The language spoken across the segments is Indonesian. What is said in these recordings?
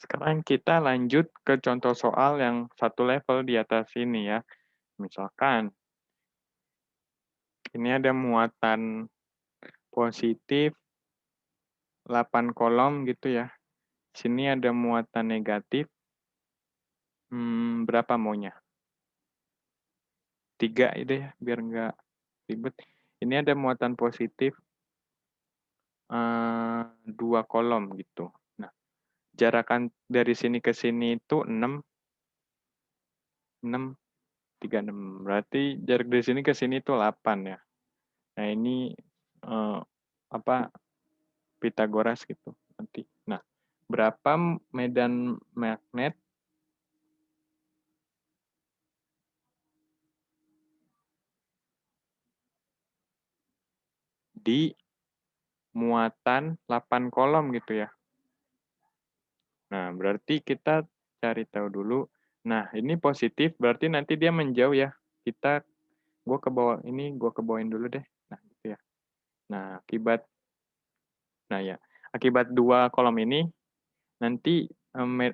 Sekarang kita lanjut ke contoh soal yang satu level di atas ini ya. Misalkan, ini ada muatan positif 8 kolom gitu ya. Sini ada muatan negatif, berapa maunya? 3 itu ya, biar nggak ribet. Ini ada muatan positif 2 kolom gitu. Nah, jarakan dari sini ke sini itu 6, 6, 3, 6. Berarti jarak dari sini ke sini itu 8 ya. Nah, ini apa Pitagoras gitu nanti. Nah, berapa medan magnet di muatan 8 kolom gitu ya. Nah, berarti kita cari tahu dulu. Nah, ini positif berarti nanti dia menjauh ya. Gue ke bawah ini, gue ke bawain dulu deh. Nah, gitu ya. Nah, akibat dua kolom ini nanti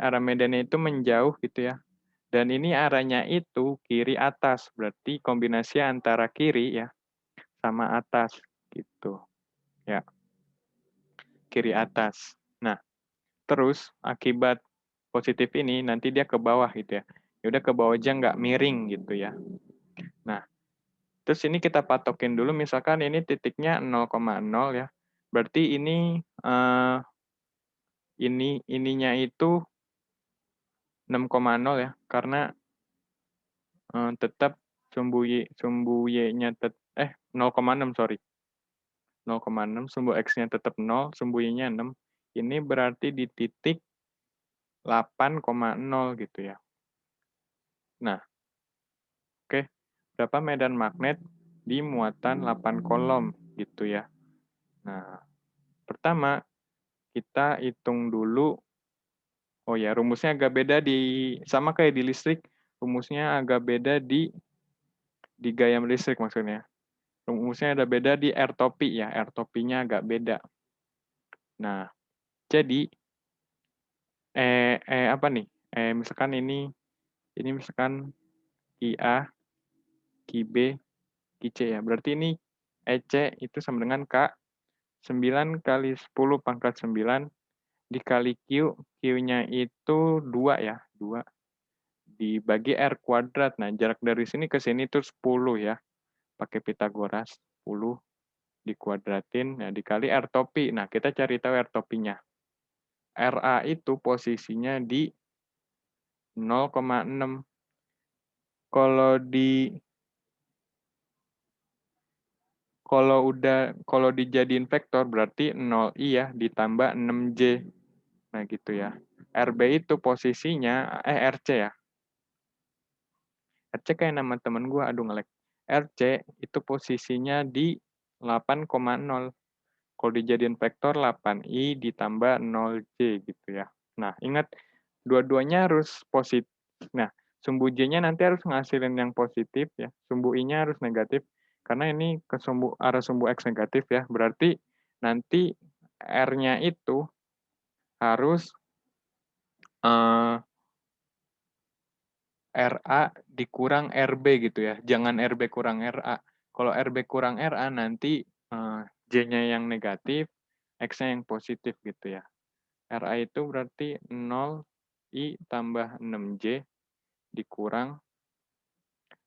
arah medannya itu menjauh gitu ya. Dan ini arahnya itu kiri atas, berarti kombinasi antara kiri ya sama atas gitu. Ya, kiri atas. Nah, terus akibat positif ini nanti dia ke bawah gitu ya. Ya udah ke bawah aja nggak miring gitu ya. Nah, terus ini kita patokin dulu misalkan ini titiknya 0,0 ya. Berarti ininya itu 6,0 ya karena tetap sumbu y-nya 0,6 sorry. 0,6 sumbu x-nya tetap 0, sumbu y-nya 6. Ini berarti di titik 8,0 gitu ya. Nah, oke. Berapa medan magnet di muatan 8 kolom gitu ya. Nah, pertama kita hitung dulu. Oh ya, rumusnya agak beda sama kayak di listrik, rumusnya agak beda di gaya listrik maksudnya. Rumusnya ada beda di R-topi ya, R-topinya agak beda. Nah, jadi apa nih? Misalkan ini misalkan IA, QB, QC ya. Berarti ini EC itu sama dengan K 9 kali 10 pangkat 9 dikali Q, Q-nya itu 2 ya, 2 dibagi R kuadrat. Nah, jarak dari sini ke sini itu 10 ya. Pakai Pitagoras, 10 dikuadratin, nah dikali R topi. Nah, kita cari tahu R topinya. RA itu posisinya di 0,6. Kalau di kalau dijadiin vektor berarti 0i ya ditambah 6j. Nah, gitu ya. RB itu posisinya RC ya. RC kayak nama temen gue, aduh ngelek. RC itu posisinya di 8,0. Kalau dijadiin vektor 8i ditambah 0j gitu ya. Nah, ingat dua-duanya harus positif. Nah, sumbu j-nya nanti harus ngasilin yang positif ya. Sumbu i-nya harus negatif karena ini ke arah sumbu x negatif ya. Berarti nanti r-nya itu harus RA dikurang RB gitu ya. Jangan RB kurang RA. Kalau RB kurang RA nanti J-nya yang negatif, X-nya yang positif gitu ya. RA itu berarti 0I tambah 6J dikurang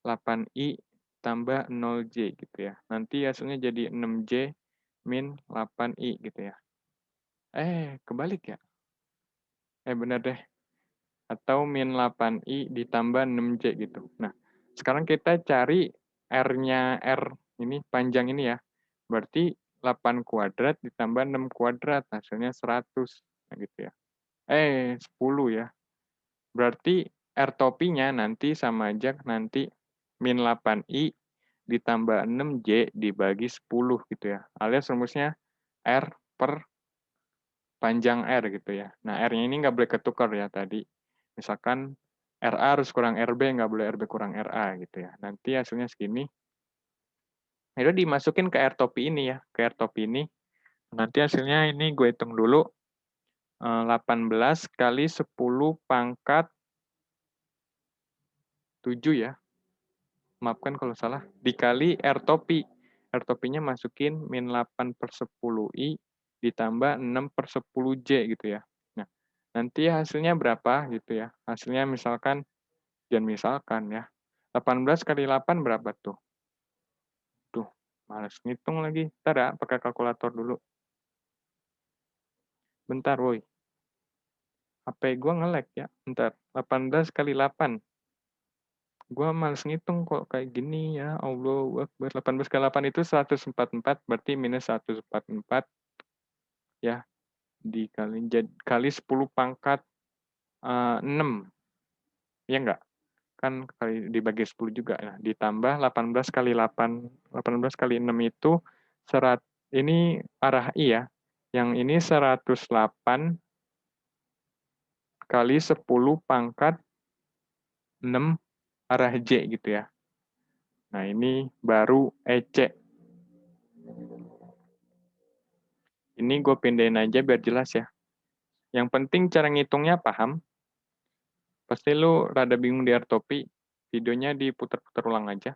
8I tambah 0J gitu ya. Nanti hasilnya jadi 6J min 8I gitu ya. Kebalik ya? Bener deh. Atau min 8i ditambah 6j gitu. Nah, sekarang kita cari R-nya R ini panjang ini ya. Berarti 8 kuadrat ditambah 6 kuadrat, hasilnya 100. Nah, gitu ya. 10 ya. Berarti R topinya nanti sama aja nanti min 8i ditambah 6j dibagi 10 gitu ya. Alias rumusnya R per panjang R gitu ya. Nah, R-nya ini nggak boleh ketukar ya tadi. Misalkan RA harus kurang RB, nggak boleh RB kurang RA gitu ya. Nanti hasilnya segini. Itu dimasukin ke R topi ini ya, ke R topi ini. Nanti hasilnya ini gue hitung dulu. 18 kali 10 pangkat 7 ya. Maafkan kalau salah. Dikali R topi. R topinya masukin min 8/10I ditambah 6/10J gitu ya. Nah, nanti hasilnya berapa gitu ya. Hasilnya misalkan, dan misalkan ya, 18 kali 8 berapa tuh? Tuh, males ngitung lagi. Ntar ya, pakai kalkulator dulu. Bentar, woi. HP gua nge-lag ya. Bentar, 18 kali 8. Gua males ngitung kok kayak gini ya. Allahu Akbar. 18 kali 8 itu 144, berarti minus 144 ya. Kali 10 pangkat 6. Ya enggak? Kan kali dibagi 10 juga. Nah, ditambah 18 kali 8. 18 kali 6 itu ini arah I ya. Yang ini 108 kali 10 pangkat 6 arah J gitu ya. Nah, ini baru EC. Ini gue pindahin aja biar jelas ya. Yang penting cara ngitungnya paham. Pasti lu rada bingung di Artopi, videonya diputar-putar ulang aja.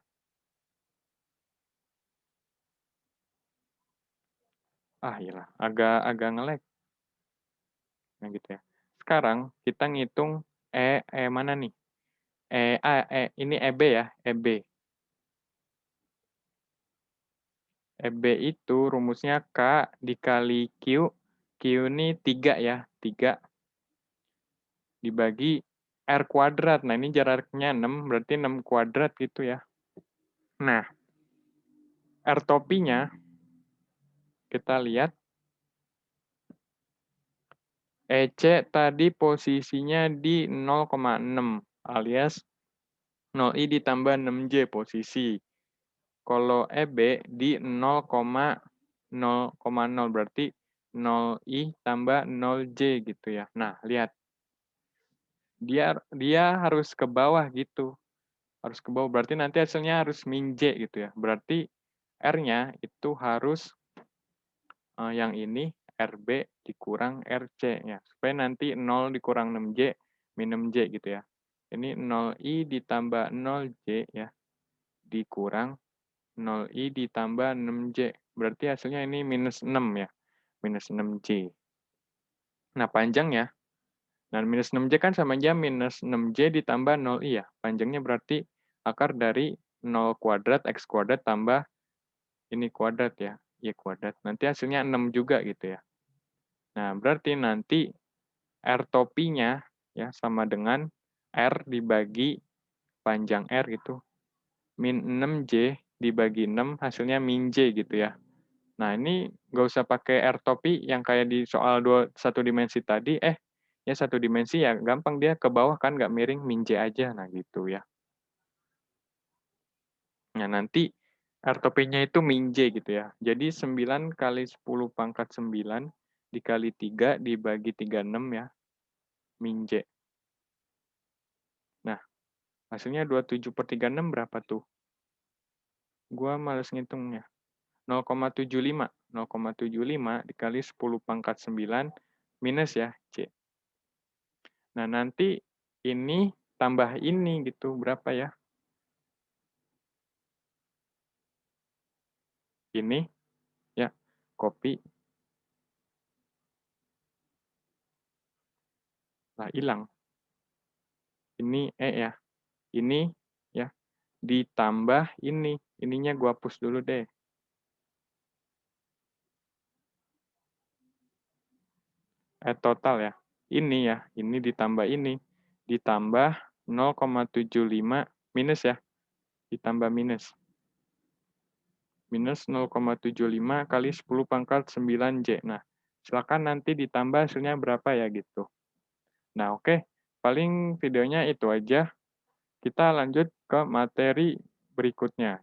Ah, iyalah, agak nge-lag. Nah, gitu ya. Sekarang kita ngitung mana nih? Ini EB ya, EB. EB itu rumusnya K dikali Q. Q ini 3 ya, 3 dibagi R kuadrat. Nah, ini jaraknya 6, berarti 6 kuadrat gitu ya. Nah, R topinya, kita lihat, EC tadi posisinya di 0,6, alias 0I ditambah 6J posisi. Kalau EB di 0,0, berarti 0I tambah 0J gitu ya. Nah, lihat. Dia harus ke bawah gitu. Harus ke bawah, berarti nanti hasilnya harus min J gitu ya. Berarti R-nya itu harus yang ini RB dikurang RC ya. Supaya nanti 0 dikurang 6J min 6J gitu ya. Ini 0I ditambah 0J ya. Dikurang 0I ditambah 6J. Berarti hasilnya ini minus 6 ya. Minus 6J. Nah, panjangnya. Nah, minus 6J kan sama aja minus 6J ditambah 0I ya. Panjangnya berarti akar dari 0 kuadrat X kuadrat tambah ini kuadrat ya. Y kuadrat. Nanti hasilnya 6 juga gitu ya. Nah, berarti nanti R topinya ya sama dengan R dibagi panjang R gitu. Min 6J dibagi 6 hasilnya min J gitu ya. Nah, ini nggak usah pakai R topi yang kayak di soal satu dimensi tadi. Ya satu dimensi ya gampang, dia ke bawah kan nggak miring, min J aja. Nah, gitu ya. Nah, nanti R topinya itu min J gitu ya. Jadi 9 kali 10 pangkat 9 dikali 3 dibagi 36 ya. Min J. Nah, hasilnya 27/36 berapa tuh? Gua males ngitungnya. 0,75. 0,75 dikali 10 pangkat 9 minus ya, C. Nah, nanti ini tambah ini gitu, berapa ya? Ini, ya, copy. Lah, hilang. Ini E ya. Ini, ya, ditambah ini. Ininya gua hapus dulu deh. Total ya. Ini ya, ini ditambah ini. Ditambah 0,75 minus ya. Ditambah minus. Minus 0,75 kali 10 pangkat 9J. Nah, silakan nanti ditambah hasilnya berapa ya gitu. Nah, oke. Paling videonya itu aja. Kita lanjut ke materi berikutnya.